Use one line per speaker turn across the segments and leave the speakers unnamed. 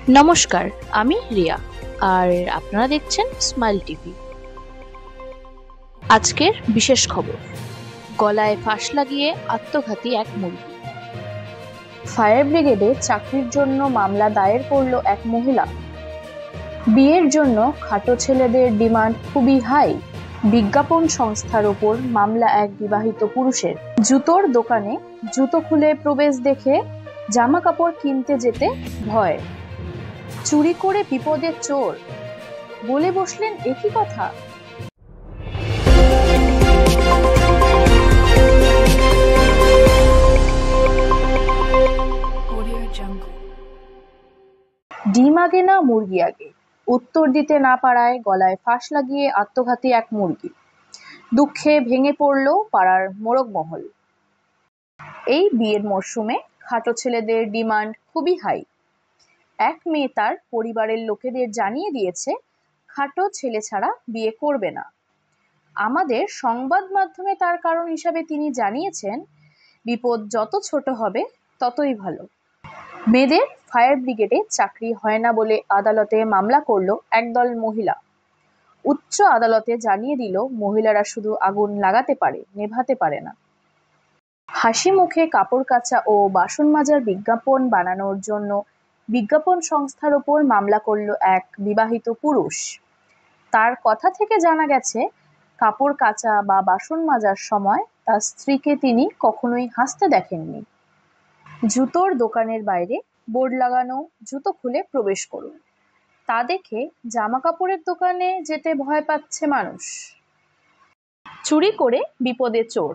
নমস্কার, আমি রিয়া আর আপনারা দেখছেন স্মাইল টিভি। আজকের বিশেষ খবর, গলায় ফাঁস লাগিয়ে আত্মঘাতী এক মুরগি। ফায়ার ব্রিগেডে চাকরির জন্য মামলা দায়ের করল এক মহিলা। বিয়ের জন্য খাটো ছেলেদের ডিমান্ড খুবই হাই। বিজ্ঞাপন সংস্থার ওপর মামলা এক বিবাহিত পুরুষের। জুতোর দোকানে জুতো খুলে প্রবেশ দেখে জামা কাপড় কিনতে যেতে ভয়। চুরি করে বিপদে চোর, বলে বসলেন একই কথা। ডিম আগে না মুরগি আগে, উত্তর দিতে না পারায় গলায় ফাঁস লাগিয়ে আত্মঘাতী এক মুরগি। দুঃখে ভেঙে পড়ল পাড়ার মোরগ মহল। এই বিয়ের মরশুমে খাটো ছেলেদের ডিমান্ড খুবই হাই। এক মেয়ে তার পরিবারের লোকেদের জানিয়ে দিয়েছে খাটো ছেলে ছাড়া বিয়ে করবে না। আমাদের সংবাদ মাধ্যমে তার কারণ হিসাবে তিনি জানিয়েছেন, বিপদ যত ছোট হবে ততই ভালো। মেয়েদের ফায়ার ব্রিগেডে চাকরি হয় না বলে আদালতে মামলা করল একদল মহিলা। উচ্চ আদালতে জানিয়ে দিল, মহিলারা শুধু আগুন লাগাতে পারে, নেভাতে পারে না। হাসি মুখে কাপড় কাচা ও বাসন মাজার বিজ্ঞাপন বানানোর জন্য বিজ্ঞাপন সংস্থার ওপর মামলা করল এক বিবাহিত পুরুষ। তার কথা থেকে জানা গেছে, কাপড় কাচা বা বাসন মাজার সময় তার স্ত্রীকে তিনি কখনোই হাসতে দেখেননি। জুতোর দোকানের বাইরে বোর্ড লাগানো, জুতো খুলে প্রবেশ করুন, তা দেখে জামা কাপড়ের দোকানে যেতে ভয় পাচ্ছে মানুষ। চুরি করে বিপদে চোর,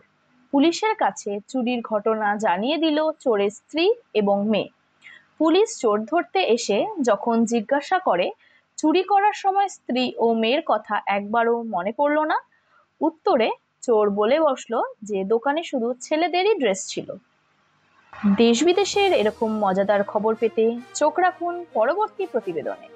পুলিশের কাছে চুরির ঘটনা জানিয়ে দিল চোরের স্ত্রী এবং মেয়ে। পুলিশ চোর ধরতে এসে যখন জিজ্ঞাসা করে, চুরি করার সময় স্ত্রী ও মেয়ের কথা একবারও মনে পড়ল না, উত্তরে চোর বলে বসলো যে দোকানে শুধু ছেলেদেরই ড্রেস ছিল। দেশ বিদেশের এরকম মজাদার খবর পেতে চোখ রাখুন পরবর্তী প্রতিবেদনে।